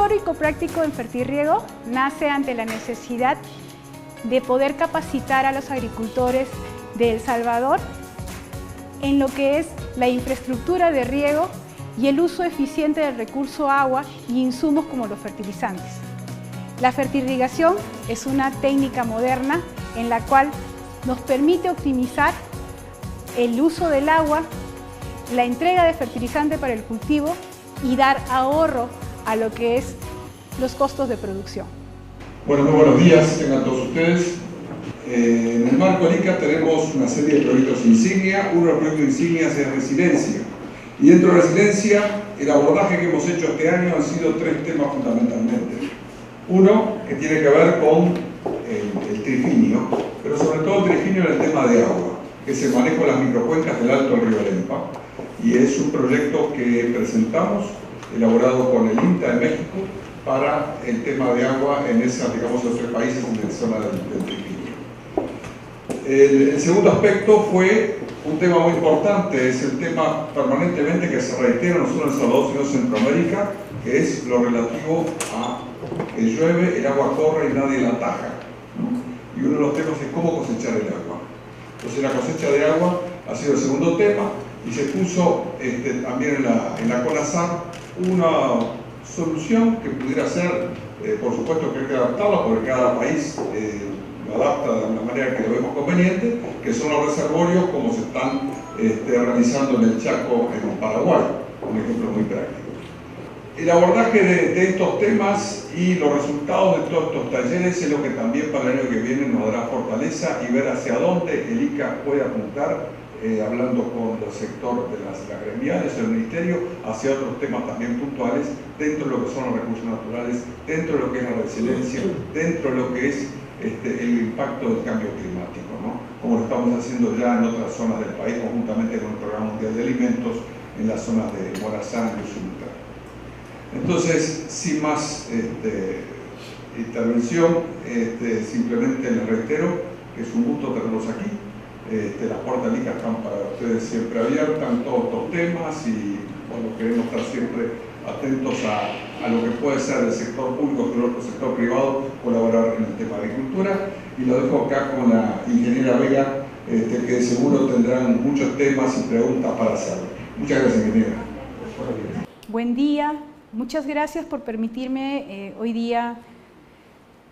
teórico práctico en Fertirriego nace ante la necesidad de poder capacitar a los agricultores de El Salvador en lo que es la infraestructura de riego y el uso eficiente del recurso agua y insumos como los fertilizantes. La fertirrigación es una técnica moderna en la cual nos permite optimizar el uso del agua, la entrega de fertilizante para el cultivo y dar ahorro a lo que es los costos de producción. Bueno, muy buenos días, tengan todos ustedes. En el marco del ICA tenemos una serie de proyectos insignia. Uno de los proyectos insignias es resiliencia. Y dentro de resiliencia, el abordaje que hemos hecho este año han sido tres temas fundamentalmente. Uno, que tiene que ver con el trifinio, pero sobre todo el trifinio en el tema de agua, que es el manejo de las microcuencas del Alto Río Lempa. Y es un proyecto que presentamos, elaborado con el INTA de México, para el tema de agua en esas, digamos, los tres países en la zona del trifinio. El segundo aspecto fue un tema muy importante, es el tema permanentemente que se reitera no solo en El Salvador sino en Centroamérica, que es lo relativo a que llueve, el agua corre y nadie la ataja, ¿no? Y uno de los temas es cómo cosechar el agua. Entonces la cosecha de agua ha sido el segundo tema y se puso también en la CONASAR una solución que pudiera ser, por supuesto que hay que adaptarla porque cada país lo adapta de la manera que lo vemos conveniente, que son los reservorios como se están realizando en el Chaco, en Paraguay, un ejemplo muy práctico. El abordaje de estos temas y los resultados de todos estos talleres es lo que también para el año que viene nos dará fortaleza y ver hacia dónde el ICA puede apuntar, hablando con el sector de las gremiales, el ministerio, hacia otros temas también puntuales, dentro de lo que son los recursos naturales, dentro de lo que es la resiliencia, dentro de lo que es el impacto del cambio climático, ¿no? Como lo estamos haciendo ya en otras zonas del país, conjuntamente con el Programa Mundial de Alimentos, en las zonas de Morazán y Usulután. Entonces, sin más intervención, simplemente les reitero que es un gusto tenerlos aquí. Las puertas del ICA están para ustedes siempre abiertas en todos estos temas y bueno, queremos estar siempre atentos a lo que puede ser el sector público o el sector privado, colaborar en el tema de agricultura. Y lo dejo acá con la ingeniera Vega, que seguro tendrán muchos temas y preguntas para hacerlo. Muchas gracias, ingeniera. Buen día, muchas gracias por permitirme hoy día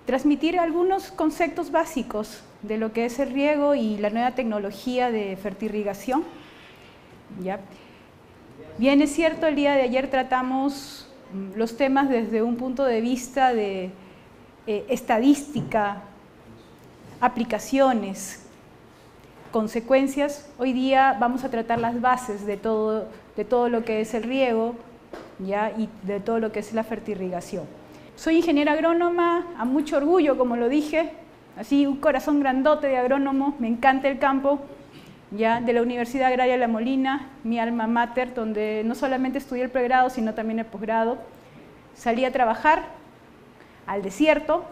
transmitir algunos conceptos básicos de lo que es el riego y la nueva tecnología de fertirrigación. ¿Ya? Bien, es cierto, el día de ayer tratamos los temas desde un punto de vista de estadística, aplicaciones, consecuencias. Hoy día vamos a tratar las bases de todo lo que es el riego, ¿ya? Y de todo lo que es la fertirrigación. Soy ingeniera agrónoma, a mucho orgullo, como lo dije, así un corazón grandote de agrónomo, me encanta el campo, ya, de la Universidad Agraria La Molina, mi alma mater, donde no solamente estudié el pregrado, sino también el posgrado. Salí a trabajar al desierto,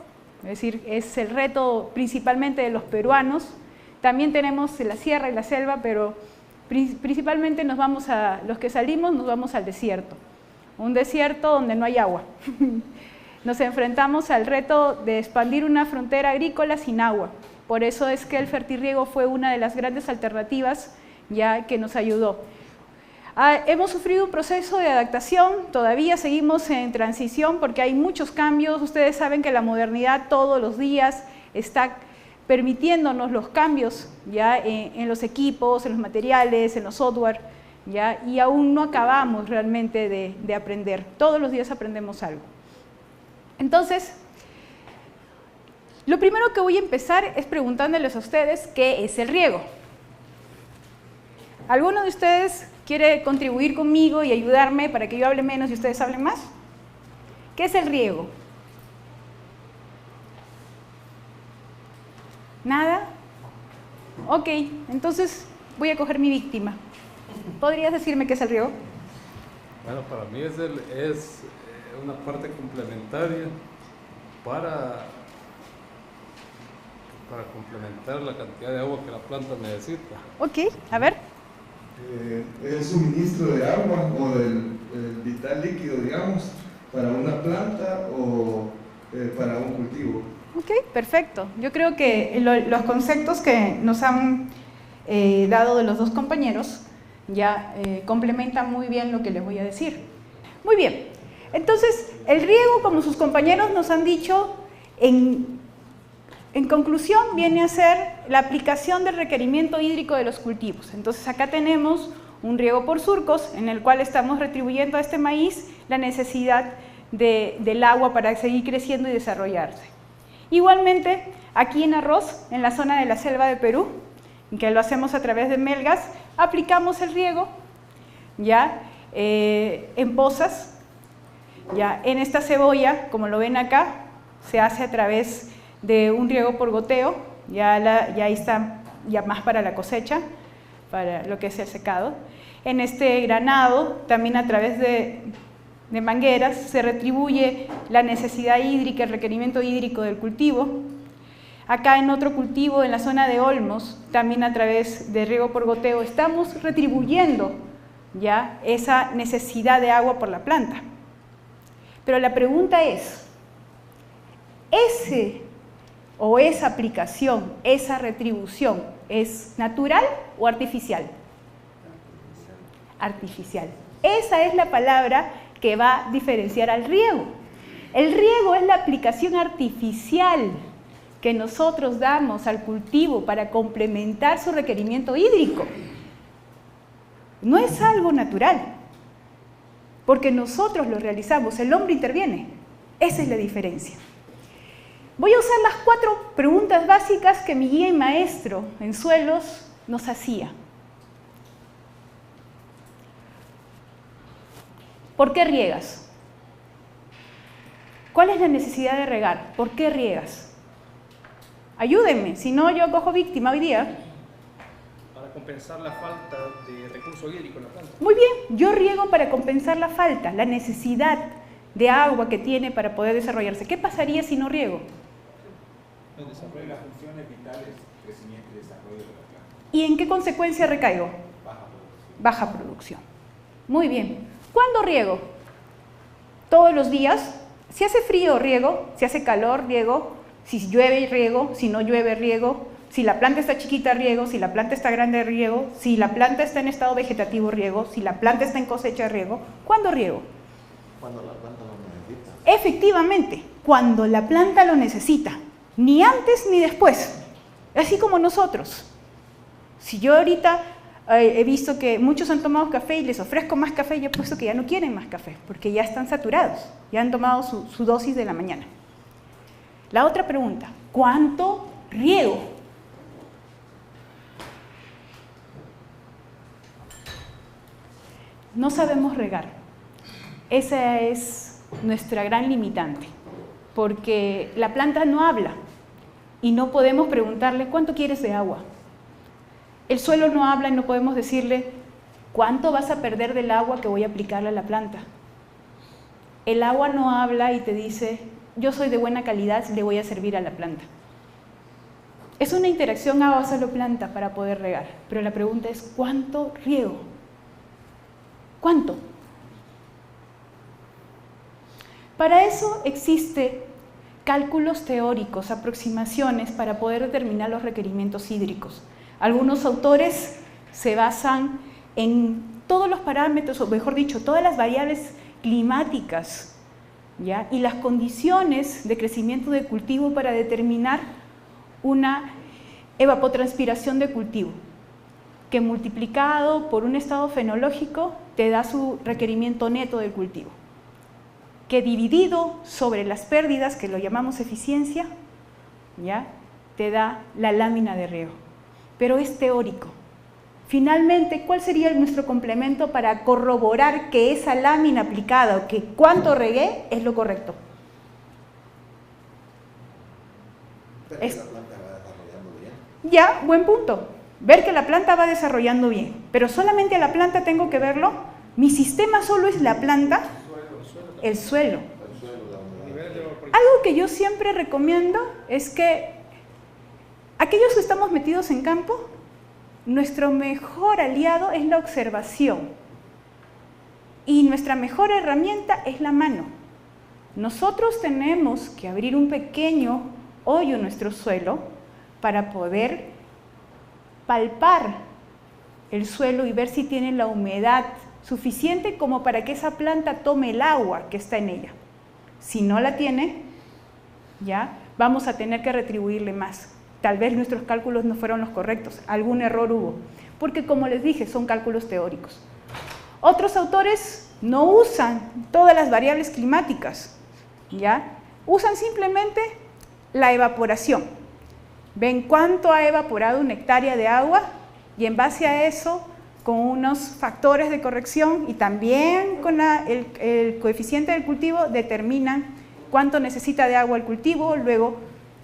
es decir, es el reto principalmente de los peruanos. También tenemos la sierra y la selva, pero principalmente los que salimos nos vamos al desierto. Un desierto donde no hay agua. Nos enfrentamos al reto de expandir una frontera agrícola sin agua. Por eso es que el fertirriego fue una de las grandes alternativas ya que nos ayudó. Hemos sufrido un proceso de adaptación, todavía seguimos en transición porque hay muchos cambios. Ustedes saben que la modernidad todos los días está permitiéndonos los cambios ya en los equipos, en los materiales, en los software, ya, y aún no acabamos realmente de aprender. Todos los días aprendemos algo. Entonces, lo primero que voy a empezar es preguntándoles a ustedes qué es el riego. ¿Alguno de ustedes quiere contribuir conmigo y ayudarme para que yo hable menos y ustedes hablen más? ¿Qué es el riego? ¿Nada? Ok, entonces voy a coger mi víctima. ¿Podrías decirme qué es el riego? Bueno, para mí es una parte complementaria para complementar la cantidad de agua que la planta necesita. Ok, a ver. El suministro de agua o del vital líquido, digamos, para una planta o para un cultivo. Ok, perfecto. Yo creo que los conceptos que nos han dado de los dos compañeros ya complementan muy bien lo que les voy a decir. Muy bien, entonces el riego, como sus compañeros nos han dicho, en conclusión viene a ser la aplicación del requerimiento hídrico de los cultivos. Entonces acá tenemos un riego por surcos en el cual estamos retribuyendo a este maíz la necesidad del agua para seguir creciendo y desarrollarse. Igualmente, aquí en arroz, en la zona de la selva de Perú, que lo hacemos a través de melgas, aplicamos el riego ya en pozas, ya en esta cebolla, como lo ven acá, se hace a través de un riego por goteo, ya ahí está ya más para la cosecha, para lo que es el secado. En este granado, también a través de mangueras, se retribuye la necesidad hídrica, el requerimiento hídrico del cultivo. Acá en otro cultivo, en la zona de Olmos, también a través de riego por goteo, estamos retribuyendo ya esa necesidad de agua por la planta. Pero la pregunta es, esa aplicación, esa retribución, ¿es natural o artificial? Artificial. Esa es la palabra que va a diferenciar al riego. El riego es la aplicación artificial que nosotros damos al cultivo para complementar su requerimiento hídrico. No es algo natural, porque nosotros lo realizamos, el hombre interviene. Esa es la diferencia. Voy a usar las 4 preguntas básicas que mi guía y maestro en suelos nos hacía. ¿Por qué riegas? ¿Cuál es la necesidad de regar? ¿Por qué riegas? Ayúdenme, si no yo cojo víctima hoy día. Para compensar la falta de recurso hídrico en la planta. Muy bien, yo riego para compensar la falta, la necesidad de agua que tiene para poder desarrollarse. ¿Qué pasaría si no riego? Desarrollo las funciones vitales, crecimiento y desarrollo de la planta. ¿Y en qué consecuencia recaigo? Baja producción. Muy bien. ¿Cuándo riego? Todos los días. Si hace frío, riego. Si hace calor, riego. Si llueve, riego. Si no llueve, riego. Si la planta está chiquita, riego. Si la planta está grande, riego. Si la planta está en estado vegetativo, riego. Si la planta está en cosecha, riego. ¿Cuándo riego? Cuando la planta lo necesita. Efectivamente, cuando la planta lo necesita. Ni antes ni después. Así como nosotros. Si yo ahorita he visto que muchos han tomado café y les ofrezco más café y he puesto que ya no quieren más café, porque ya están saturados, ya han tomado su dosis de la mañana. La otra pregunta, ¿cuánto riego? No sabemos regar. Esa es nuestra gran limitante, porque la planta no habla y no podemos preguntarle ¿cuánto quieres de agua? El suelo no habla y no podemos decirle ¿cuánto vas a perder del agua que voy a aplicarle a la planta? El agua no habla y te dice yo soy de buena calidad, le voy a servir a la planta. Es una interacción agua-suelo-planta para poder regar, pero la pregunta es ¿cuánto riego? ¿Cuánto? Para eso existen cálculos teóricos, aproximaciones para poder determinar los requerimientos hídricos. Algunos autores se basan en todos los parámetros, o mejor dicho, todas las variables climáticas, ¿ya? Y las condiciones de crecimiento de cultivo para determinar una evapotranspiración de cultivo, que multiplicado por un estado fenológico te da su requerimiento neto del cultivo, que dividido sobre las pérdidas, que lo llamamos eficiencia, ¿ya? Te da la lámina de riego. Pero es teórico. Finalmente, ¿cuál sería nuestro complemento para corroborar que esa lámina aplicada o que cuánto regué es lo correcto? Pero la planta va desarrollando bien. Ya, buen punto. Ver que la planta va desarrollando bien. Pero solamente a la planta tengo que verlo. Mi sistema solo es la planta, el suelo. Algo que yo siempre recomiendo es que aquellos que estamos metidos en campo, nuestro mejor aliado es la observación y nuestra mejor herramienta es la mano. Nosotros tenemos que abrir un pequeño hoyo en nuestro suelo para poder palpar el suelo y ver si tiene la humedad suficiente como para que esa planta tome el agua que está en ella. Si no la tiene, ya vamos a tener que retribuirle más. Tal vez nuestros cálculos no fueron los correctos, algún error hubo, porque como les dije, son cálculos teóricos. Otros autores no usan todas las variables climáticas, ¿ya? Usan simplemente la evaporación. Ven cuánto ha evaporado una hectárea de agua y en base a eso, con unos factores de corrección y también con el coeficiente del cultivo, determinan cuánto necesita de agua el cultivo. Luego,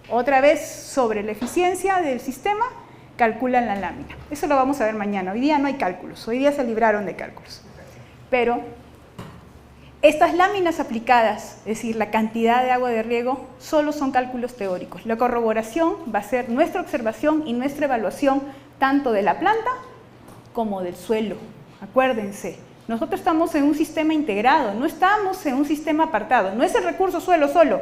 otra vez sobre la eficiencia del sistema, calculan la lámina. Eso lo vamos a ver mañana. Hoy día no hay cálculos, hoy día se libraron de cálculos. Pero estas láminas aplicadas, es decir, la cantidad de agua de riego, solo son cálculos teóricos. La corroboración va a ser nuestra observación y nuestra evaluación tanto de la planta como del suelo. Acuérdense, nosotros estamos en un sistema integrado, no estamos en un sistema apartado. No es el recurso suelo solo,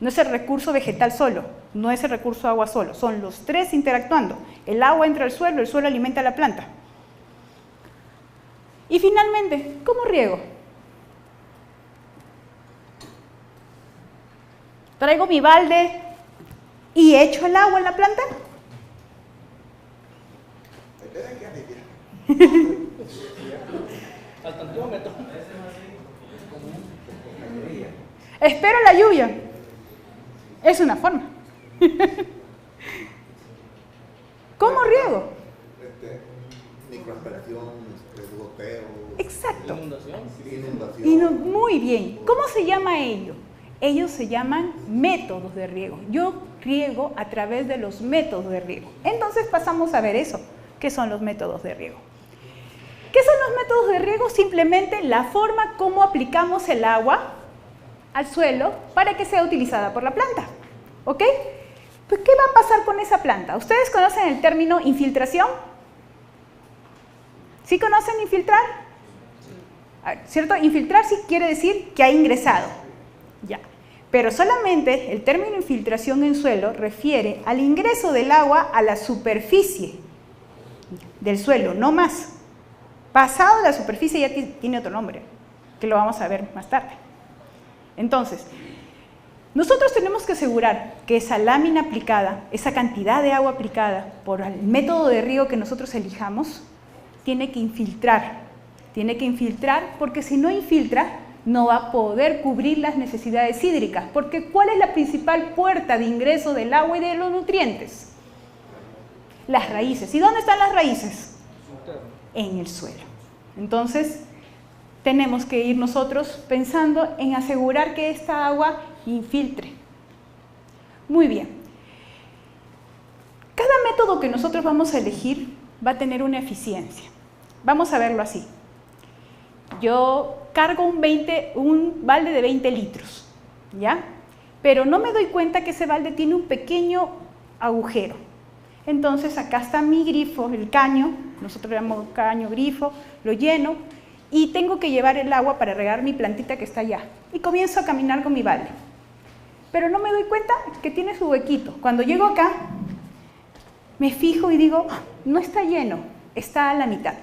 no es el recurso vegetal solo, no es el recurso agua solo. Son los tres interactuando. El agua entra al suelo, el suelo alimenta a la planta. Y finalmente, ¿cómo riego? ¿Traigo mi balde y echo el agua en la planta? Al tantiómetro. Espero la lluvia. Es una forma. ¿Cómo riego? Microaspiración, goteo. Exacto. Inundación. Muy bien. ¿Cómo se llama ello? Ellos se llaman métodos de riego. Yo riego a través de los métodos de riego. Entonces pasamos a ver eso. ¿Qué son los métodos de riego? ¿Qué son los métodos de riego? Simplemente la forma como aplicamos el agua al suelo para que sea utilizada por la planta. ¿Ok? Pues, ¿qué va a pasar con esa planta? ¿Ustedes conocen el término infiltración? ¿Sí conocen infiltrar? ¿Cierto? Infiltrar sí quiere decir que ha ingresado. Ya. Pero solamente el término infiltración en suelo refiere al ingreso del agua a la superficie del suelo, no más. Pasado la superficie ya tiene otro nombre, que lo vamos a ver más tarde. Entonces, nosotros tenemos que asegurar que esa lámina aplicada, esa cantidad de agua aplicada por el método de riego que nosotros elijamos, tiene que infiltrar. Tiene que infiltrar porque si no infiltra, no va a poder cubrir las necesidades hídricas. Porque ¿cuál es la principal puerta de ingreso del agua y de los nutrientes? Las raíces. ¿Y dónde están las raíces? En el suelo. Entonces, tenemos que ir nosotros pensando en asegurar que esta agua infiltre. Muy bien. Cada método que nosotros vamos a elegir va a tener una eficiencia. Vamos a verlo así. Yo cargo un balde de 20 litros, ¿ya? Pero no me doy cuenta que ese balde tiene un pequeño agujero. Entonces acá está mi grifo, el caño, nosotros le llamamos caño, grifo, lo lleno y tengo que llevar el agua para regar mi plantita que está allá. Y comienzo a caminar con mi balde. Pero no me doy cuenta que tiene su huequito. Cuando llego acá, me fijo y digo, no está lleno, está a la mitad.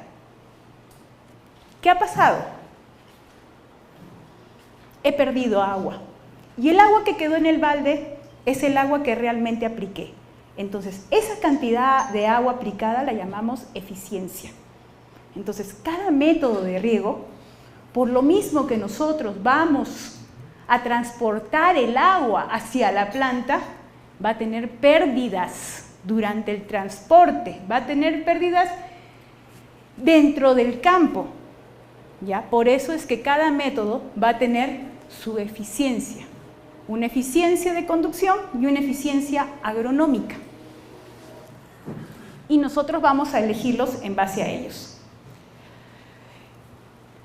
¿Qué ha pasado? He perdido agua. Y el agua que quedó en el balde es el agua que realmente apliqué. Entonces, esa cantidad de agua aplicada la llamamos eficiencia. Entonces, cada método de riego, por lo mismo que nosotros vamos a transportar el agua hacia la planta, va a tener pérdidas durante el transporte, va a tener pérdidas dentro del campo. ¿Ya? Por eso es que cada método va a tener su eficiencia. Una eficiencia de conducción y una eficiencia agronómica. Y nosotros vamos a elegirlos en base a ellos.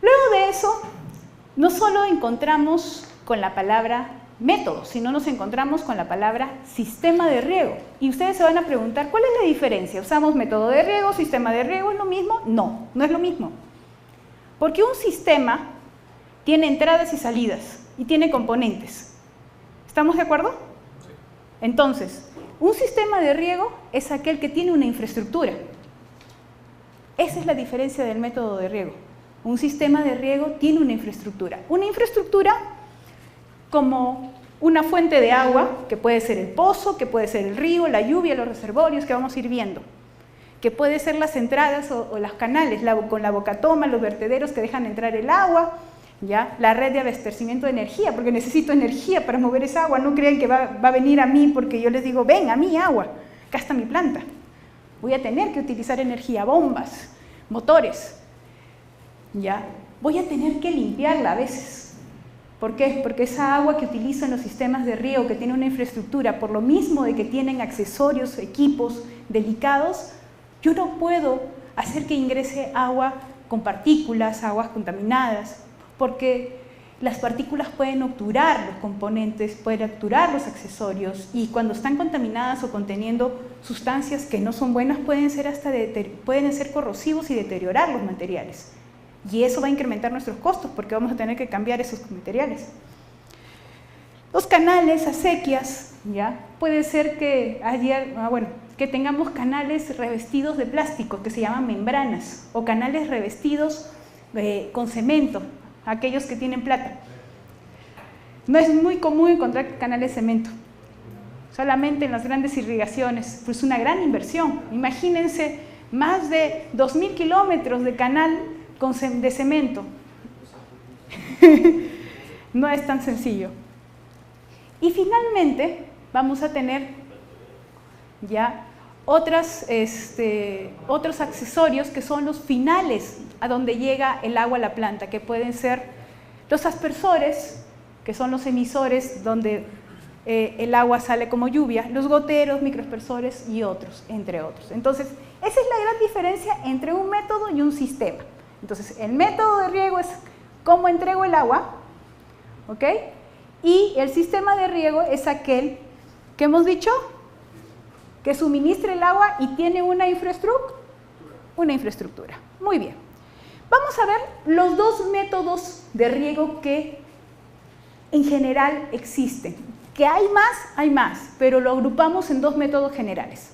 Luego de eso, no solo encontramos con la palabra método, sino nos encontramos con la palabra sistema de riego. Y ustedes se van a preguntar, ¿cuál es la diferencia? ¿Usamos método de riego, sistema de riego? ¿Es lo mismo? No, no es lo mismo. Porque un sistema tiene entradas y salidas. y tiene componentes. ¿Estamos de acuerdo? Sí. Entonces, un sistema de riego es aquel que tiene una infraestructura. Esa es la diferencia del método de riego. Un sistema de riego tiene una infraestructura. Una infraestructura como una fuente de agua, que puede ser el pozo, que puede ser el río, la lluvia, los reservorios que vamos a ir viendo, que puede ser las entradas o los canales, con la bocatoma, los vertederos que dejan entrar el agua, ¿ya? La red de abastecimiento de energía, porque necesito energía para mover esa agua. No crean que va a venir a mí porque yo les digo, ven a mí agua, acá está mi planta. Voy a tener que utilizar energía, bombas, motores, ¿ya? Voy a tener que limpiarla a veces. ¿Por qué? Porque esa agua que utilizo en los sistemas de riego, que tiene una infraestructura, por lo mismo de que tienen accesorios, equipos delicados, yo no puedo hacer que ingrese agua con partículas, aguas contaminadas, porque las partículas pueden obturar los componentes, pueden obturar los accesorios, y cuando están contaminadas o conteniendo sustancias que no son buenas, pueden ser corrosivos y deteriorar los materiales. Y eso va a incrementar nuestros costos porque vamos a tener que cambiar esos materiales. Los canales, acequias, ¿ya? Puede ser que que tengamos canales revestidos de plástico que se llaman membranas, o canales revestidos con cemento, aquellos que tienen plata. No es muy común encontrar canales de cemento, solamente en las grandes irrigaciones, pues una gran inversión. Imagínense más de 2.000 kilómetros de canal de cemento. No es tan sencillo. Y finalmente vamos a tener ya otros accesorios que son los finales a donde llega el agua a la planta, que pueden ser los aspersores, que son los emisores donde el agua sale como lluvia, los goteros, microaspersores y otros, entre otros. Entonces, esa es la gran diferencia entre un método y un sistema. Entonces, el método de riego es cómo entrego el agua, ¿ok? Y el sistema de riego es aquel que hemos dicho que suministra el agua y tiene una infraestructura. Muy bien. Vamos a ver los dos métodos de riego que en general existen. Que hay más, pero lo agrupamos en dos métodos generales.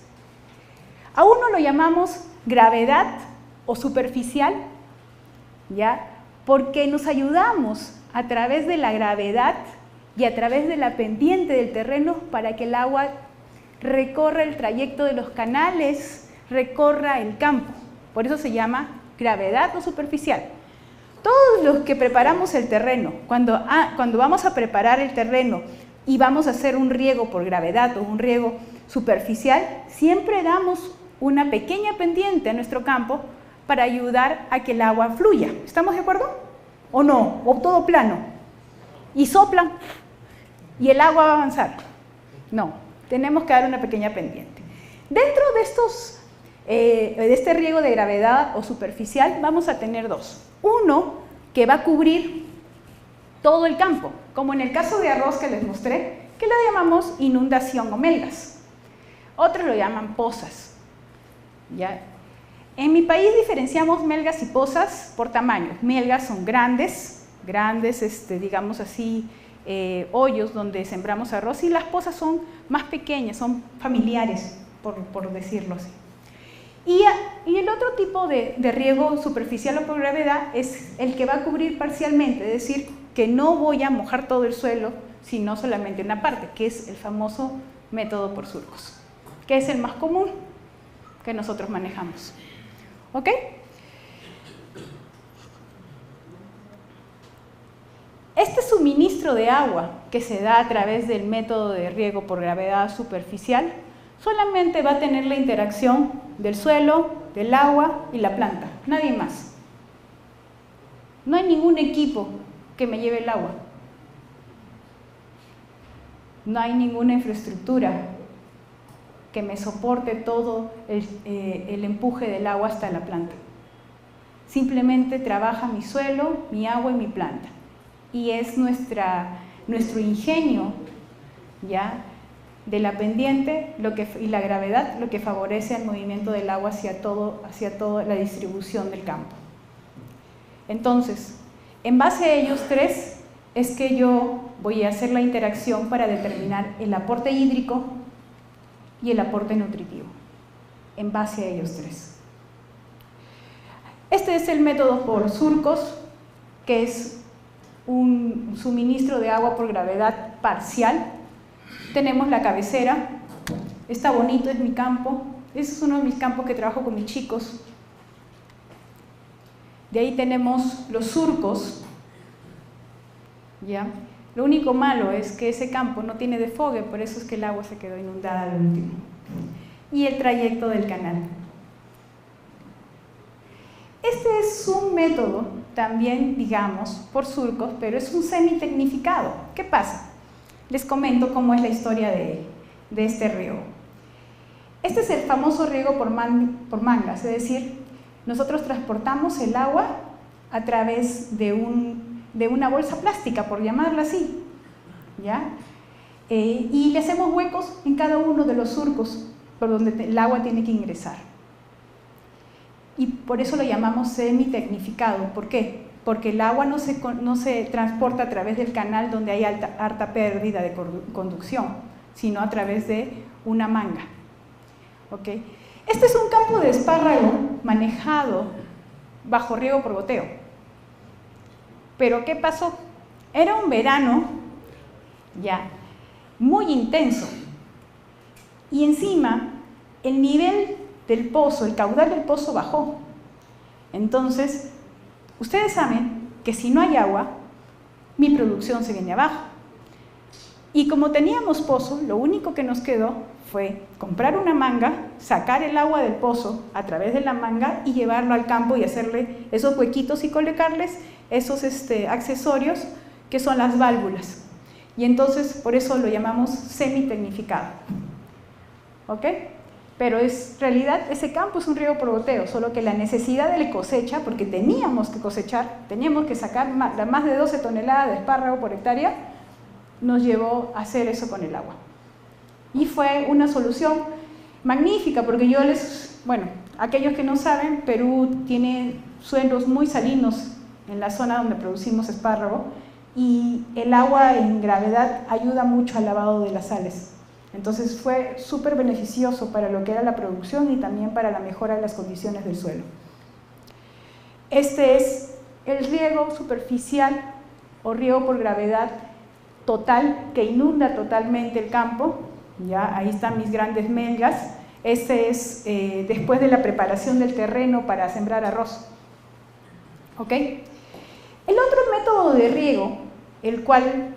A uno lo llamamos gravedad o superficial, ¿ya? Porque nos ayudamos a través de la gravedad y a través de la pendiente del terreno para que el agua recorra el trayecto de los canales, recorra el campo. Por eso se llama gravedad o superficial. Todos los que preparamos el terreno, cuando vamos a preparar el terreno y vamos a hacer un riego por gravedad o un riego superficial, siempre damos una pequeña pendiente a nuestro campo para ayudar a que el agua fluya. ¿Estamos de acuerdo? ¿O no? ¿O todo plano? Y sopla y el agua va a avanzar. No, tenemos que dar una pequeña pendiente. Dentro de este riego de gravedad o superficial vamos a tener dos. Uno que va a cubrir todo el campo, como en el caso de arroz que les mostré, que lo llamamos inundación o melgas. Otros lo llaman pozas. ¿Ya? En mi país diferenciamos melgas y pozas por tamaño. Melgas son grandes, digamos así, hoyos donde sembramos arroz, y las pozas son más pequeñas, son familiares, por decirlo así. Y el otro tipo de riego superficial o por gravedad es el que va a cubrir parcialmente, es decir, que no voy a mojar todo el suelo, sino solamente una parte, que es el famoso método por surcos, que es el más común que nosotros manejamos. ¿Ok? Este suministro de agua que se da a través del método de riego por gravedad superficial solamente va a tener la interacción del suelo, del agua y la planta, nadie más. No hay ningún equipo que me lleve el agua. No hay ninguna infraestructura que me soporte todo el empuje del agua hasta la planta. Simplemente trabaja mi suelo, mi agua y mi planta. Y es nuestro ingenio, ¿ya?, de la pendiente y la gravedad lo que favorece el movimiento del agua hacia toda la distribución del campo. Entonces, en base a ellos tres, es que yo voy a hacer la interacción para determinar el aporte hídrico y el aporte nutritivo, en base a ellos tres. Este es el método por surcos, que es un suministro de agua por gravedad parcial. Tenemos la cabecera, está bonito, es mi campo, ese es uno de mis campos que trabajo con mis chicos. De ahí tenemos los surcos, ¿ya? Lo único malo es que ese campo no tiene desfogue, por eso es que el agua se quedó inundada al último. Y el trayecto del canal. Este es un método también, digamos, por surcos, pero es un semi-tecnificado. ¿Qué pasa? Les comento cómo es la historia de este riego. Este es el famoso riego por mangas, es decir, nosotros transportamos el agua a través de una bolsa plástica, por llamarla así, ¿ya? Y le hacemos huecos en cada uno de los surcos por donde el agua tiene que ingresar. Y por eso lo llamamos semi-tecnificado. ¿Por qué? Porque el agua no se transporta a través del canal donde hay alta pérdida de conducción, sino a través de una manga. ¿Okay? Este es un campo de espárrago manejado bajo riego por goteo. Pero ¿qué pasó? Era un verano ya muy intenso y encima el nivel del pozo, el caudal del pozo bajó. Entonces, ustedes saben que si no hay agua, mi producción se viene abajo. Y como teníamos pozo, lo único que nos quedó fue comprar una manga, sacar el agua del pozo a través de la manga y llevarlo al campo y hacerle esos huequitos y colocarles esos accesorios que son las válvulas. Y entonces, por eso lo llamamos semi-tecnificado. ¿Ok? Pero en realidad ese campo es un riego por goteo, solo que la necesidad de la cosecha, porque teníamos que cosechar, teníamos que sacar más de 12 toneladas de espárrago por hectárea, nos llevó a hacer eso con el agua. Y fue una solución magnífica, porque aquellos que no saben, Perú tiene suelos muy salinos en la zona donde producimos espárrago, y el agua en gravedad ayuda mucho al lavado de las sales. Entonces fue súper beneficioso para lo que era la producción y también para la mejora de las condiciones del suelo. Este es el riego superficial o riego por gravedad total, que inunda totalmente el campo. Ya, ahí están mis grandes melgas. Este es después de la preparación del terreno para sembrar arroz. ¿Ok? El otro método de riego, el cual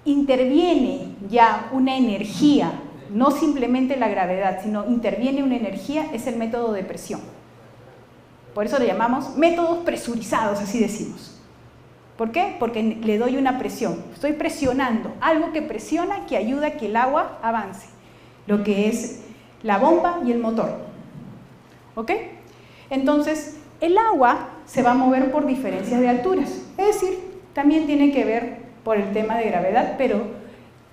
interviene ya una energía, no simplemente la gravedad, sino interviene una energía, es el método de presión. Por eso le llamamos métodos presurizados, así decimos. ¿Por qué? Porque le doy una presión, estoy presionando, algo que presiona, que ayuda a que el agua avance, lo que es la bomba y el motor. ¿Ok? Entonces, el agua se va a mover por diferencias de alturas, es decir, también tiene que ver por el tema de gravedad, pero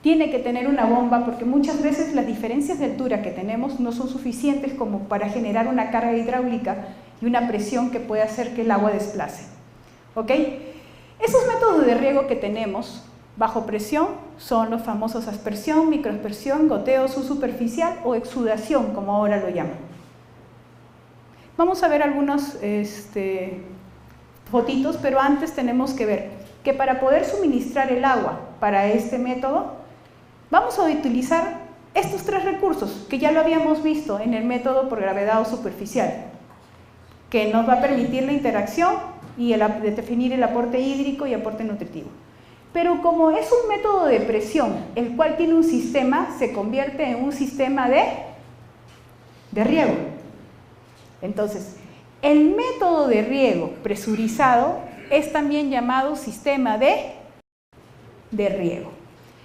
tiene que tener una bomba porque muchas veces las diferencias de altura que tenemos no son suficientes como para generar una carga hidráulica y una presión que pueda hacer que el agua desplace. ¿Ok? Esos métodos de riego que tenemos bajo presión son los famosos aspersión, microaspersión, goteo subsuperficial o exudación, como ahora lo llaman. Vamos a ver algunos fotitos, pero antes tenemos que ver que para poder suministrar el agua para este método, vamos a utilizar estos tres recursos que ya lo habíamos visto en el método por gravedad o superficial, que nos va a permitir la interacción y definir el aporte hídrico y aporte nutritivo. Pero como es un método de presión, el cual tiene un sistema, se convierte en un sistema de riego. Entonces, el método de riego presurizado es también llamado sistema de riego.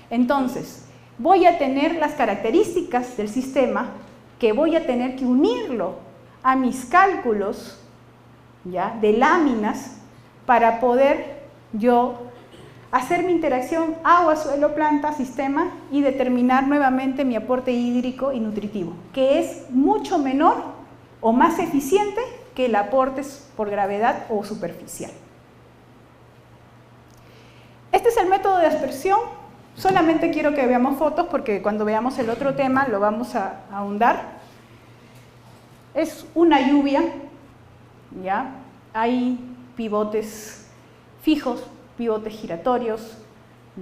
Entonces, voy a tener las características del sistema que voy a tener que unirlo a mis cálculos, ¿ya?, de láminas para poder yo hacer mi interacción agua, suelo, planta, sistema y determinar nuevamente mi aporte hídrico y nutritivo, que es mucho menor o más eficiente que el aporte por gravedad o superficial. Este es el método de aspersión. Solamente quiero que veamos fotos porque cuando veamos el otro tema lo vamos a ahondar. Es una lluvia, ¿ya? Hay pivotes fijos, pivotes giratorios,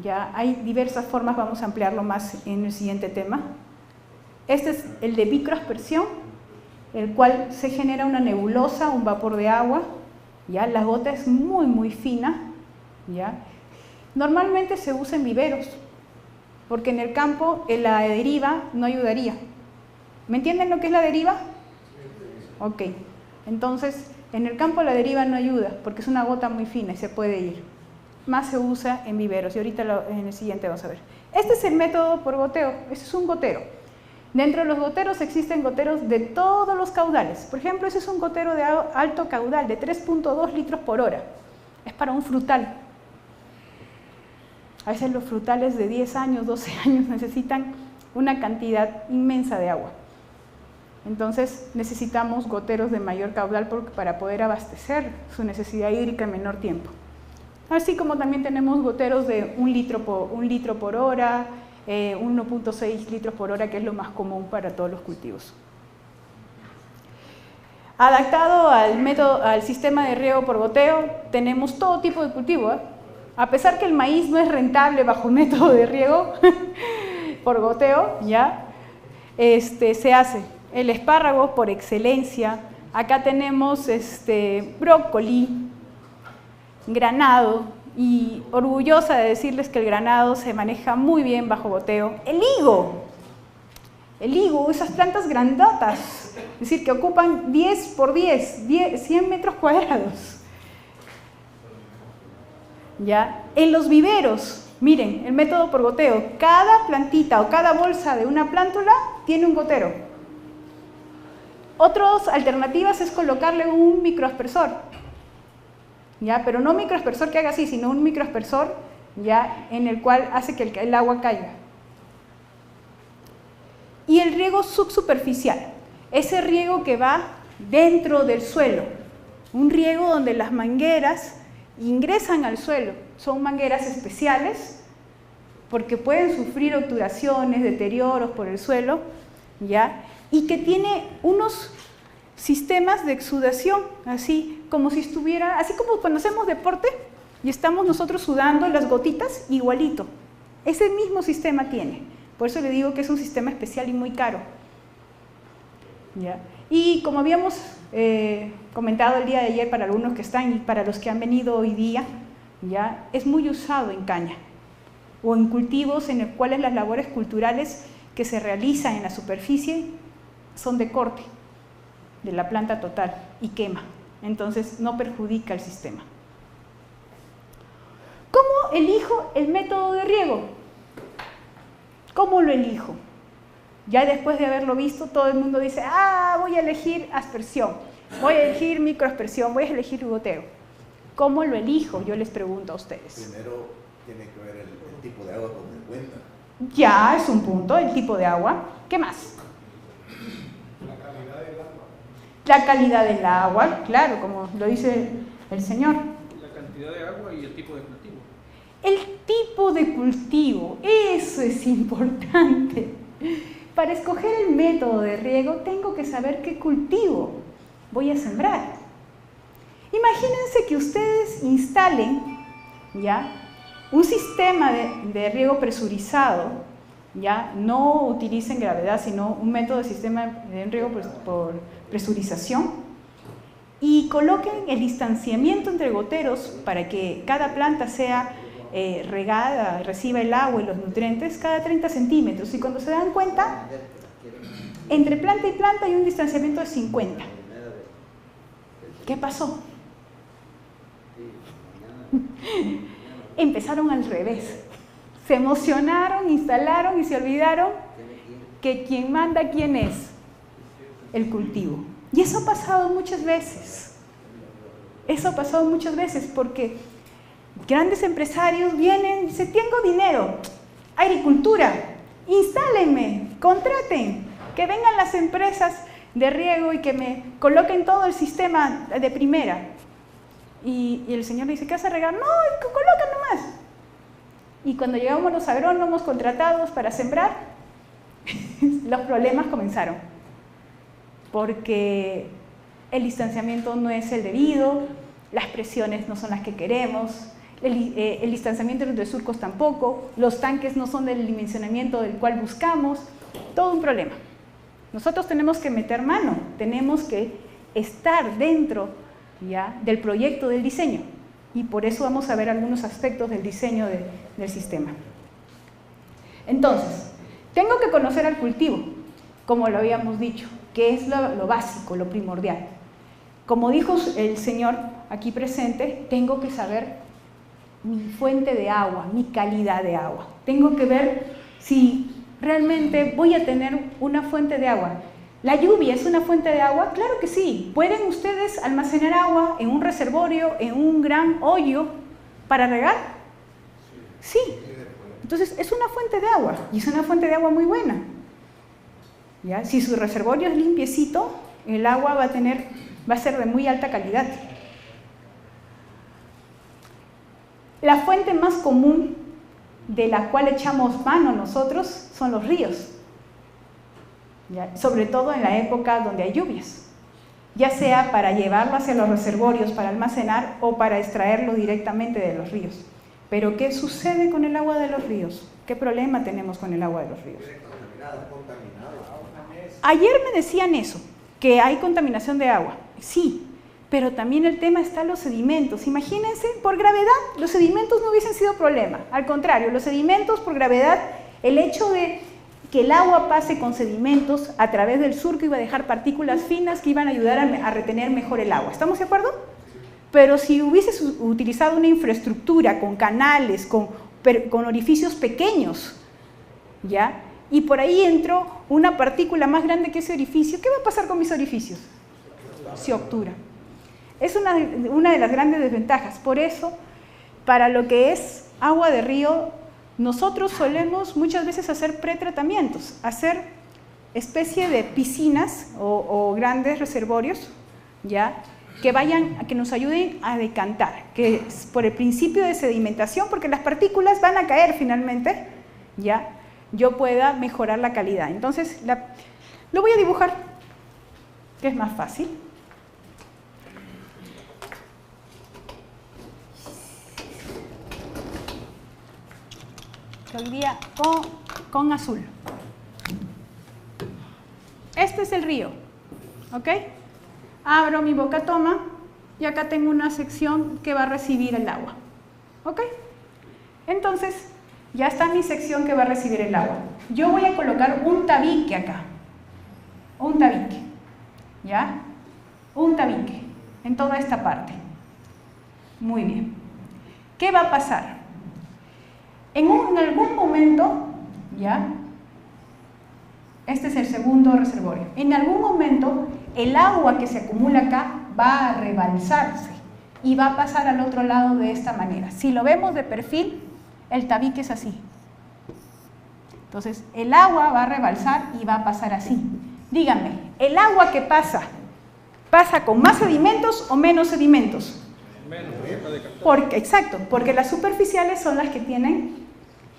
¿ya? Hay diversas formas, vamos a ampliarlo más en el siguiente tema. Este es el de microaspersión, el cual se genera una nebulosa, un vapor de agua, ¿ya? La gota es muy, muy fina, ¿ya? Normalmente se usa en viveros, porque en el campo la deriva no ayudaría. ¿Me entienden lo que es la deriva? Ok, entonces en el campo la deriva no ayuda, porque es una gota muy fina y se puede ir. Más se usa en viveros, y ahorita en el siguiente vamos a ver. Este es el método por goteo, este es un gotero. Dentro de los goteros existen goteros de todos los caudales. Por ejemplo, ese es un gotero de alto caudal, de 3.2 litros por hora. Es para un frutal. A veces los frutales de 10 años, 12 años necesitan una cantidad inmensa de agua. Entonces necesitamos goteros de mayor caudal para poder abastecer su necesidad hídrica en menor tiempo. Así como también tenemos goteros de 1 litro por hora, 1.6 litros por hora, que es lo más común para todos los cultivos. Adaptado al sistema de riego por goteo, tenemos todo tipo de cultivo, ¿eh? A pesar que el maíz no es rentable bajo método de riego por goteo, ¿ya? Se hace. El espárrago por excelencia. Acá tenemos brócoli, granado, y orgullosa de decirles que el granado se maneja muy bien bajo goteo. El higo, esas plantas grandotas, es decir, que ocupan 10 por 10, 100 metros cuadrados. ¿Ya? En los viveros, miren, el método por goteo, cada plantita o cada bolsa de una plántula tiene un gotero. Otras alternativas es colocarle un microaspersor, ¿ya? Pero no un microaspersor que haga así, sino un microaspersor, ¿ya? En el cual hace que el agua caiga. Y el riego subsuperficial, ese riego que va dentro del suelo, un riego donde las mangueras ingresan al suelo, son mangueras especiales porque pueden sufrir obturaciones, deterioros por el suelo, ¿ya? Y que tiene unos sistemas de exudación, así como si estuviera, así como cuando hacemos deporte y estamos nosotros sudando las gotitas, igualito. Ese mismo sistema tiene, por eso le digo que es un sistema especial y muy caro, ¿ya? Y como habíamos comentado el día de ayer para algunos que están y para los que han venido hoy día, ¿ya? Es muy usado en caña o en cultivos en los cuales las labores culturales que se realizan en la superficie son de corte de la planta total y quema, entonces no perjudica el sistema. ¿Cómo elijo el método de riego? ¿Cómo lo elijo? Ya después de haberlo visto, todo el mundo dice, voy a elegir aspersión, voy a elegir microaspersión, voy a elegir goteo. ¿Cómo lo elijo? Yo les pregunto a ustedes. Primero tiene que ver el tipo de agua con el cuenta. Ya, es un punto, el tipo de agua. ¿Qué más? La calidad del agua. La calidad del agua, claro, como lo dice el señor. La cantidad de agua y el tipo de cultivo. El tipo de cultivo, eso es importante. Para escoger el método de riego tengo que saber qué cultivo voy a sembrar. Imagínense que ustedes instalen, ¿ya?, un sistema de riego presurizado, ¿ya? No utilicen gravedad, sino un método de sistema de riego por presurización, y coloquen el distanciamiento entre goteros para que cada planta sea regada, reciba el agua y los nutrientes cada 30 centímetros. Y cuando se dan cuenta, entre planta y planta hay un distanciamiento de 50. ¿Qué pasó? Empezaron al revés. Se emocionaron, instalaron y se olvidaron que quien manda, ¿quién es? El cultivo. Y eso ha pasado muchas veces. Eso ha pasado muchas veces porque grandes empresarios vienen y dicen, tengo dinero, agricultura, instálenme, contraten, que vengan las empresas de riego y que me coloquen todo el sistema de primera. Y el señor le dice, ¿qué vas a regar? No, coloca nomás. Y cuando llegamos los agrónomos contratados para sembrar, los problemas comenzaron. Porque el distanciamiento no es el debido, las presiones no son las que queremos, el distanciamiento entre surcos tampoco, los tanques no son del dimensionamiento del cual buscamos, todo un problema. Nosotros tenemos que meter mano, tenemos que estar dentro ya del proyecto del diseño y por eso vamos a ver algunos aspectos del diseño del sistema. Entonces, tengo que conocer al cultivo, como lo habíamos dicho, que es lo básico, lo primordial. Como dijo el señor aquí presente, tengo que saber mi fuente de agua, mi calidad de agua. Tengo que ver si realmente voy a tener una fuente de agua. ¿La lluvia es una fuente de agua? Claro que sí. ¿Pueden ustedes almacenar agua en un reservorio, en un gran hoyo para regar? Sí. Entonces, es una fuente de agua y es una fuente de agua muy buena. ¿Ya? Si su reservorio es limpiecito, el agua va a ser de muy alta calidad. La fuente más común de la cual echamos mano nosotros son los ríos, ¿ya? Sobre todo en la época donde hay lluvias, ya sea para llevarlo hacia los reservorios para almacenar o para extraerlo directamente de los ríos. Pero ¿qué sucede con el agua de los ríos? ¿Qué problema tenemos con el agua de los ríos? Ayer me decían eso, que hay contaminación de agua. Sí, pero también el tema está los sedimentos. Imagínense, por gravedad, los sedimentos no hubiesen sido problema. Al contrario, los sedimentos por gravedad, el hecho de que el agua pase con sedimentos a través del surco iba a dejar partículas finas que iban a ayudar a retener mejor el agua. ¿Estamos de acuerdo? Pero si hubieses utilizado una infraestructura con canales, con orificios pequeños, ¿ya? Y por ahí entró una partícula más grande que ese orificio, ¿qué va a pasar con mis orificios? Se obtura. Es una de las grandes desventajas. Por eso, para lo que es agua de río, nosotros solemos muchas veces hacer pretratamientos, hacer especie de piscinas o grandes reservorios, ¿ya? Que nos ayuden a decantar, que es por el principio de sedimentación, porque las partículas van a caer finalmente, ¿ya? Yo pueda mejorar la calidad. Entonces, lo voy a dibujar, que es más fácil. Hoy día con azul. Este es el río, ¿ok? Abro mi boca toma y acá tengo una sección que va a recibir el agua, ¿ok? Entonces, ya está mi sección que va a recibir el agua. Yo voy a colocar un tabique acá, un tabique, ¿ya? Un tabique en toda esta parte. Muy bien. ¿Qué va a pasar? En algún momento, ¿ya? Este es el segundo reservorio. En algún momento, el agua que se acumula acá va a rebalsarse y va a pasar al otro lado de esta manera. Si lo vemos de perfil, el tabique es así. Entonces, el agua va a rebalsar y va a pasar así. Díganme, ¿el agua que pasa con más sedimentos o menos sedimentos? Menos. Exacto, porque las superficiales son las que tienen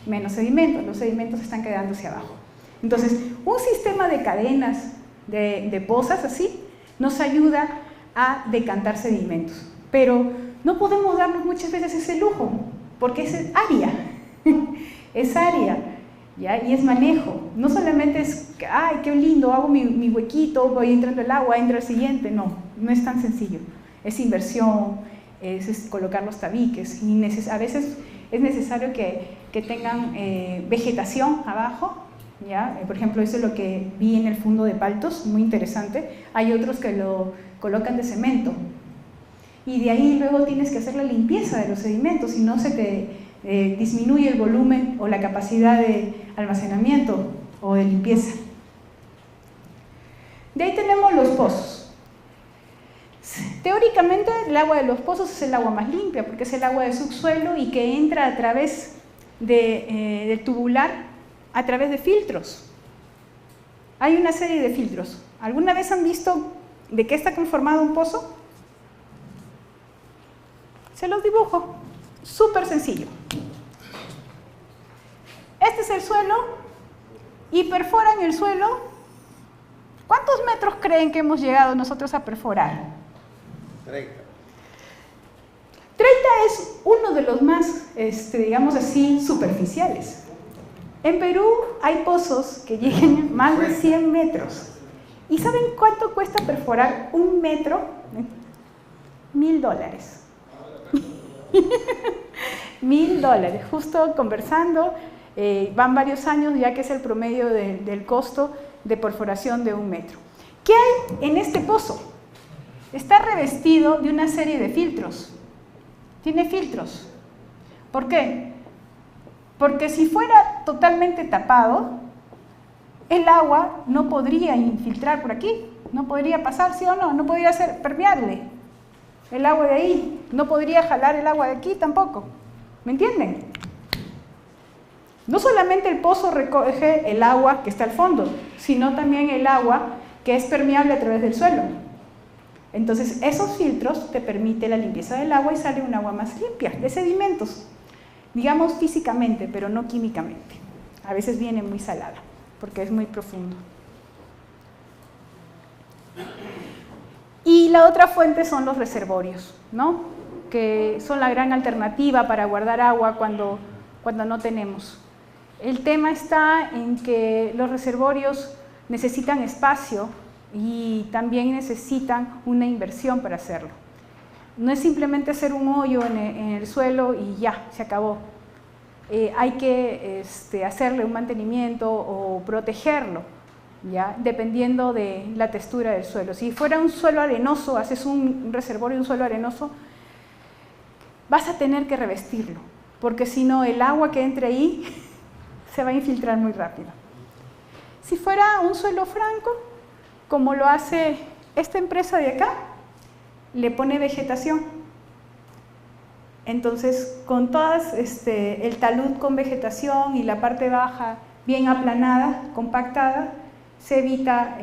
menos sedimentos. Los sedimentos están quedando hacia abajo. Entonces, un sistema de cadenas, de pozas así, nos ayuda a decantar sedimentos. Pero no podemos darnos muchas veces ese lujo, porque es área, es área, ¿ya? Y es manejo. No solamente es, ay, qué lindo, hago mi huequito, voy entrando el agua, entra el siguiente. No, no es tan sencillo. Es inversión, es colocar los tabiques. Y a veces es necesario que tengan vegetación abajo, ¿ya? Por ejemplo, eso es lo que vi en el fondo de Paltos, muy interesante. Hay otros que lo colocan de cemento. Y de ahí luego tienes que hacer la limpieza de los sedimentos, si no se te disminuye el volumen o la capacidad de almacenamiento o de limpieza. De ahí tenemos los pozos. Teóricamente el agua de los pozos es el agua más limpia porque es el agua de subsuelo y que entra a través del tubular, a través de filtros. Hay una serie de filtros. ¿Alguna vez han visto de qué está conformado un pozo? Se los dibujo, súper sencillo. Este es el suelo y perforan el suelo. ¿Cuántos metros creen que hemos llegado nosotros a perforar? 30. 30 es uno de los más, digamos así, superficiales. En Perú hay pozos que llegan más de 100 metros. ¿Y saben cuánto cuesta perforar 1 metro? $1000. $1000. Justo conversando, van varios años ya que es el promedio del costo de perforación de 1 metro. ¿Qué hay en este pozo? Está revestido de una serie de filtros. Tiene filtros. ¿Por qué? Porque si fuera totalmente tapado, el agua no podría infiltrar por aquí, no podría pasar, ¿sí o no? No podría ser permeable el agua de ahí, no podría jalar el agua de aquí tampoco. ¿Me entienden? No solamente el pozo recoge el agua que está al fondo, sino también el agua que es permeable a través del suelo. Entonces, esos filtros te permiten la limpieza del agua y sale un agua más limpia, de sedimentos, digamos físicamente, pero no químicamente. A veces viene muy salada, porque es muy profundo. Y la otra fuente son los reservorios, ¿no? Que son la gran alternativa para guardar agua cuando no tenemos. El tema está en que los reservorios necesitan espacio y también necesitan una inversión para hacerlo. No es simplemente hacer un hoyo en el suelo y ya, se acabó. Hay que hacerle un mantenimiento o protegerlo, ¿ya? Dependiendo de la textura del suelo. Si fuera un suelo arenoso, haces un reservorio en un suelo arenoso, vas a tener que revestirlo, porque si no el agua que entre ahí se va a infiltrar muy rápido. Si fuera un suelo franco, como lo hace esta empresa de acá, le pone vegetación. Entonces, con todas el talud con vegetación y la parte baja bien aplanada, compactada, se evita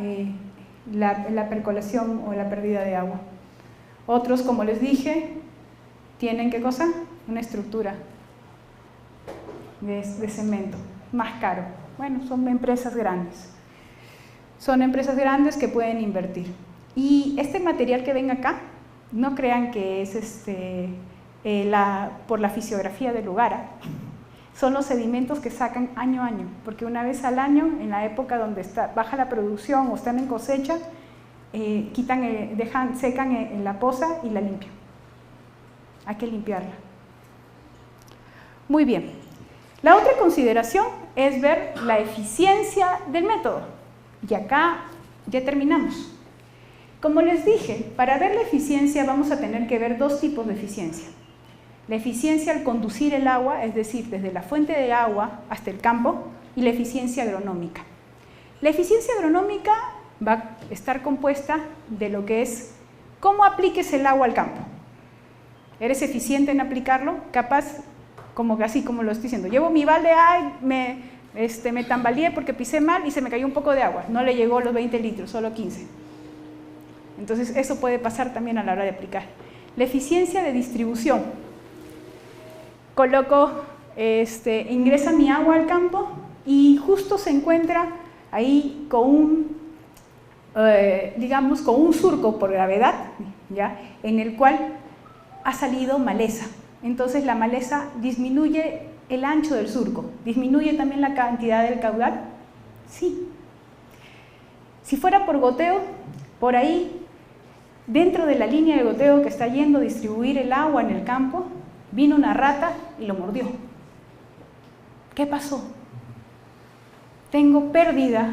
la percolación o la pérdida de agua. Otros, como les dije, tienen ¿qué cosa? Una estructura de cemento, más caro. Bueno, son empresas grandes. Son empresas grandes que pueden invertir. Y este material que ven acá, no crean que es por la fisiografía del lugar. Son los sedimentos que sacan año a año, porque una vez al año, en la época donde baja la producción o están en cosecha, secan en la poza y la limpian. Hay que limpiarla. Muy bien. La otra consideración es ver la eficiencia del método. Y acá ya terminamos. Como les dije, para ver la eficiencia vamos a tener que ver dos tipos de eficiencia. La eficiencia al conducir el agua, es decir, desde la fuente de agua hasta el campo, y la eficiencia agronómica. La eficiencia agronómica va a estar compuesta de lo que es cómo apliques el agua al campo. ¿Eres eficiente en aplicarlo? Capaz, así como lo estoy diciendo, llevo mi balde, me tambaleé porque pisé mal y se me cayó un poco de agua, no le llegó los 20 litros, solo 15. Entonces eso puede pasar también a la hora de aplicar. La eficiencia de distribución. Coloco, ingresa mi agua al campo y justo se encuentra ahí con un surco por gravedad, ¿ya? En el cual ha salido maleza. Entonces la maleza disminuye el ancho del surco. ¿Disminuye también la cantidad del caudal? Sí. Si fuera por goteo, por ahí, dentro de la línea de goteo que está yendo a distribuir el agua en el campo, vino una rata y lo mordió. ¿Qué pasó? Tengo pérdida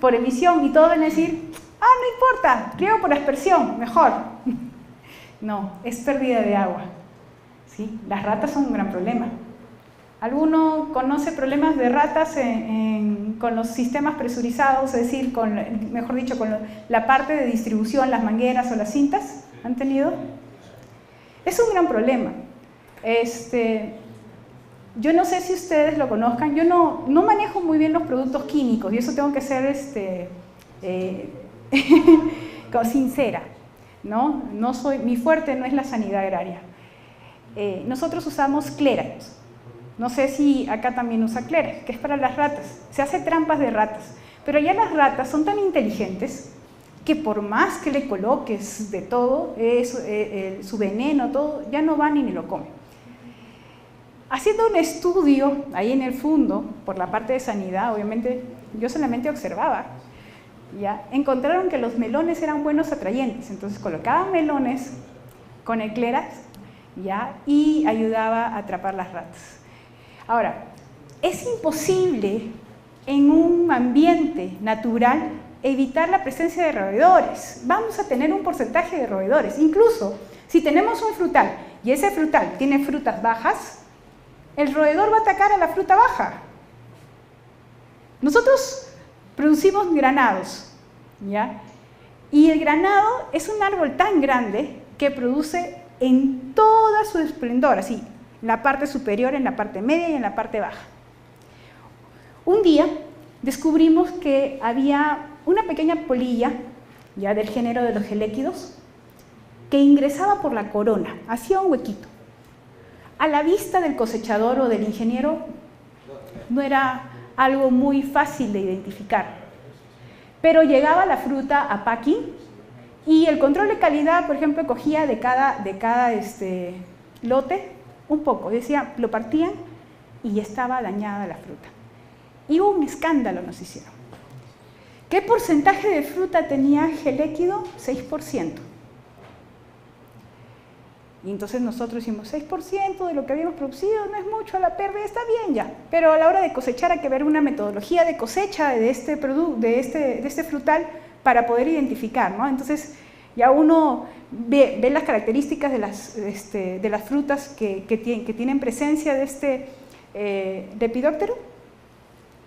por emisión y todos van a decir, no importa, riego por aspersión, mejor. No, es pérdida de agua. ¿Sí? Las ratas son un gran problema. ¿Alguno conoce problemas de ratas con los sistemas presurizados, es decir, con la parte de distribución, las mangueras o las cintas? ¿Han tenido? Es un gran problema. Yo no sé si ustedes lo conozcan, yo no manejo muy bien los productos químicos y eso tengo que ser sincera, ¿no? Mi fuerte no es la sanidad agraria. Nosotros usamos Clerax, No sé si acá también usa Clera, que es para las ratas. Se hace trampas de ratas. Pero ya las ratas son tan inteligentes que por más que le coloques de todo, su veneno, todo, ya no van y ni lo comen. Haciendo un estudio ahí en el fondo, por la parte de sanidad, obviamente yo solamente observaba, ¿ya? Encontraron que los melones eran buenos atrayentes, entonces colocaban melones con ecleras, ¿ya? Y ayudaba a atrapar las ratas. Ahora, es imposible en un ambiente natural evitar la presencia de roedores. Vamos a tener un porcentaje de roedores. Incluso si tenemos un frutal y ese frutal tiene frutas bajas, el roedor va a atacar a la fruta baja. Nosotros producimos granados, ¿ya? Y el granado es un árbol tan grande que produce en toda su esplendor, así, en la parte superior, en la parte media y en la parte baja. Un día descubrimos que había una pequeña polilla, ya del género de los geléquidos, que ingresaba por la corona, hacía un huequito. A la vista del cosechador o del ingeniero no era algo muy fácil de identificar, pero llegaba la fruta a packing y el control de calidad, por ejemplo, cogía de cada lote un poco, decía, lo partían y estaba dañada la fruta. Y un escándalo nos hicieron. ¿Qué porcentaje de fruta tenía geléquido? 6%. Y entonces nosotros hicimos 6% de lo que habíamos producido, no es mucho, la pérdida está bien ya. Pero a la hora de cosechar hay que ver una metodología de cosecha de este frutal para poder identificar, ¿no? Entonces ya uno ve las características de las frutas que tienen presencia de este lepidóptero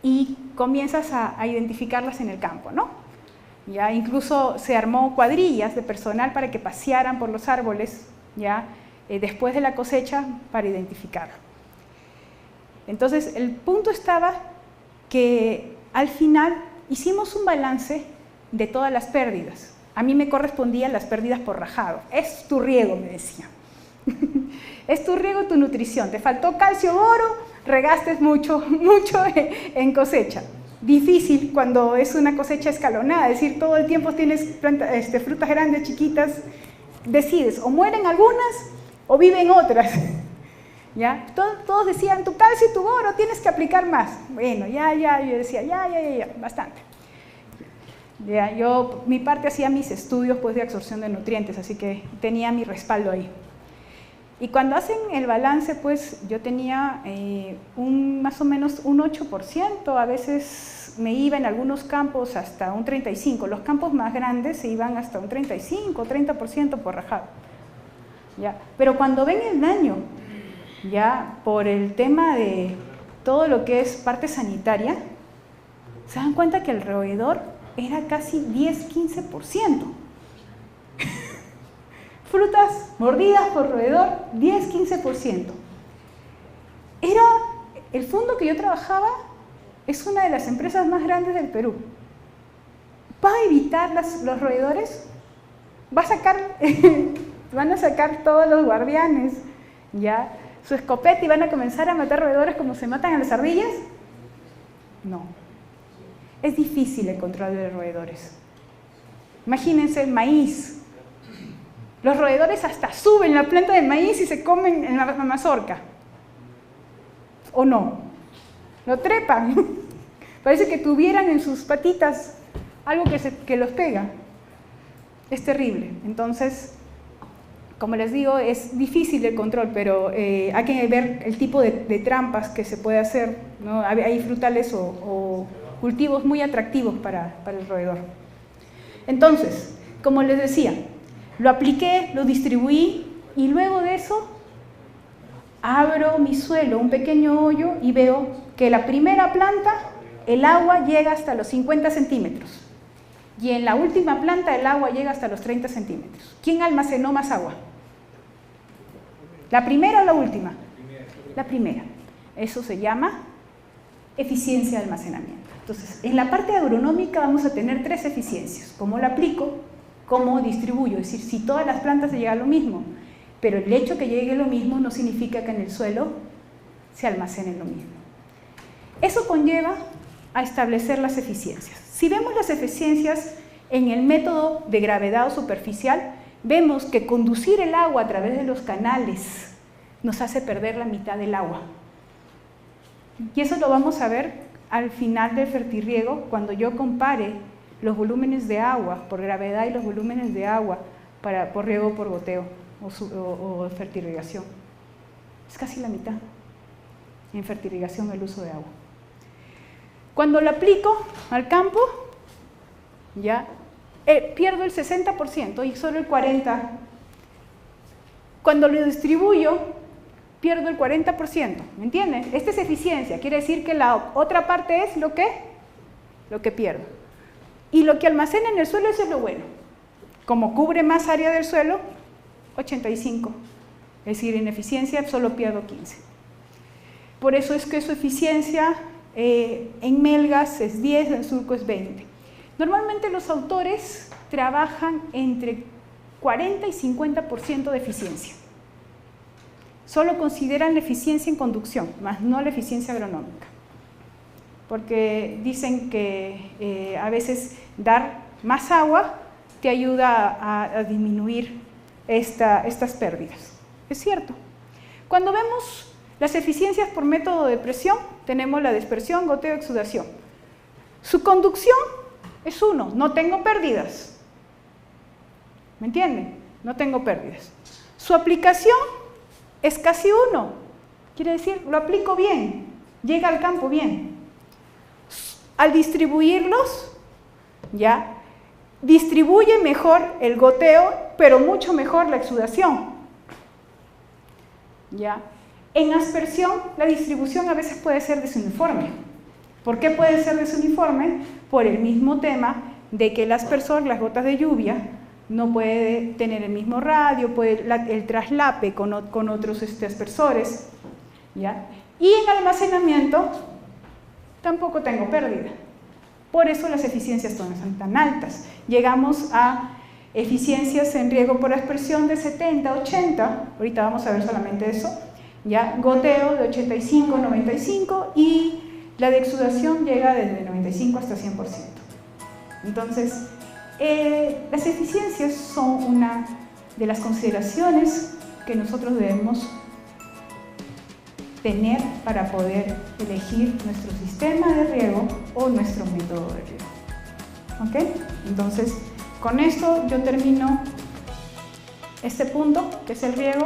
y comienzas a identificarlas en el campo, ¿no? Ya incluso se armó cuadrillas de personal para que pasearan por los árboles, ya después de la cosecha, para identificarlo. Entonces el punto estaba que al final hicimos un balance de todas las pérdidas. A mí me correspondían las pérdidas por rajado. Es tu riego, me decían. Es tu riego, tu nutrición. Te faltó calcio, boro, regaste mucho en cosecha. Difícil cuando es una cosecha escalonada, es decir, todo el tiempo tienes frutas grandes, chiquitas, decides, o mueren algunas o viven otras. ¿Ya? Todos decían, tu calcio y tu boro tienes que aplicar más. Bueno, yo decía, ya, bastante. Ya, mi parte hacía mis estudios pues, de absorción de nutrientes, así que tenía mi respaldo ahí. Y cuando hacen el balance, pues yo tenía más o menos un 8%, a veces me iba en algunos campos hasta un 35%, los campos más grandes se iban hasta un 35, 30% por rajado. ¿Ya? Pero cuando ven el daño, ya por el tema de todo lo que es parte sanitaria, se dan cuenta que el roedor era casi 10-15%. Frutas mordidas por roedor, 10-15%. El fondo que yo trabajaba es una de las empresas más grandes del Perú. ¿Va a evitar los roedores? Van a sacar todos los guardianes, ¿ya? Su escopeta y van a comenzar a matar roedores como se matan a las ardillas. No. Es difícil el control de roedores. Imagínense el maíz. Los roedores hasta suben la planta de maíz y se comen en la mazorca. ¿O no? Lo trepan. Parece que tuvieran en sus patitas algo que los pega. Es terrible. Entonces, como les digo, es difícil el control, pero hay que ver el tipo de trampas que se puede hacer, ¿no? Hay frutales o cultivos muy atractivos para el roedor. Entonces, como les decía, lo apliqué, lo distribuí y luego de eso abro mi suelo, un pequeño hoyo, y veo que la primera planta el agua llega hasta los 50 centímetros y en la última planta el agua llega hasta los 30 centímetros. ¿Quién almacenó más agua? ¿La primera o la última? La primera. Eso se llama eficiencia de almacenamiento. Entonces, en la parte agronómica vamos a tener 3 eficiencias. ¿Cómo la aplico? ¿Cómo distribuyo? Es decir, si todas las plantas se llega a lo mismo, pero el hecho que llegue lo mismo no significa que en el suelo se almacene lo mismo. Eso conlleva a establecer las eficiencias. Si vemos las eficiencias en el método de gravedad o superficial, vemos que conducir el agua a través de los canales nos hace perder la mitad del agua. Y eso lo vamos a ver al final del fertirriego, cuando yo compare los volúmenes de agua por gravedad y los volúmenes de agua por riego por goteo o fertirrigación. Es casi la mitad en fertirrigación el uso de agua. Cuando lo aplico al campo, ya pierdo el 60% y solo el 40%. Cuando lo distribuyo, pierdo el 40%. ¿Me entienden? Esta es eficiencia. Quiere decir que la otra parte es lo que pierdo. Y lo que almacena en el suelo, eso es lo bueno. Como cubre más área del suelo, 85. Es decir, en eficiencia solo pierdo 15. Por eso es que su eficiencia en Melgas es 10, en Surco es 20. Normalmente los autores trabajan entre 40 y 50% de eficiencia. Solo consideran la eficiencia en conducción, más no la eficiencia agronómica. Porque dicen que a veces dar más agua te ayuda a disminuir estas pérdidas. Es cierto. Cuando vemos las eficiencias por método de presión, tenemos la dispersión, goteo, exudación. Su conducción es 1, no tengo pérdidas. ¿Me entienden? No tengo pérdidas. Su aplicación es casi 1. Quiere decir, lo aplico bien, llega al campo bien. Al distribuirlos, ya, distribuye mejor el goteo, pero mucho mejor la exudación. ¿Ya? En aspersión, la distribución a veces puede ser desuniforme. ¿Por qué puede ser desuniforme? Por el mismo tema de que el aspersor, las gotas de lluvia, no puede tener el mismo radio, el traslape con otros aspersores. ¿Ya? Y en almacenamiento, tampoco tengo pérdida. Por eso las eficiencias son tan altas. Llegamos a eficiencias en riego por aspersión de 70, 80, ahorita vamos a ver solamente eso, ya, goteo de 85, 95 y la de exudación llega desde 95 hasta 100%. Entonces, las eficiencias son una de las consideraciones que nosotros debemos tener para poder elegir nuestro sistema de riego o nuestro método de riego. ¿Ok? Entonces, con esto yo termino este punto, que es el riego.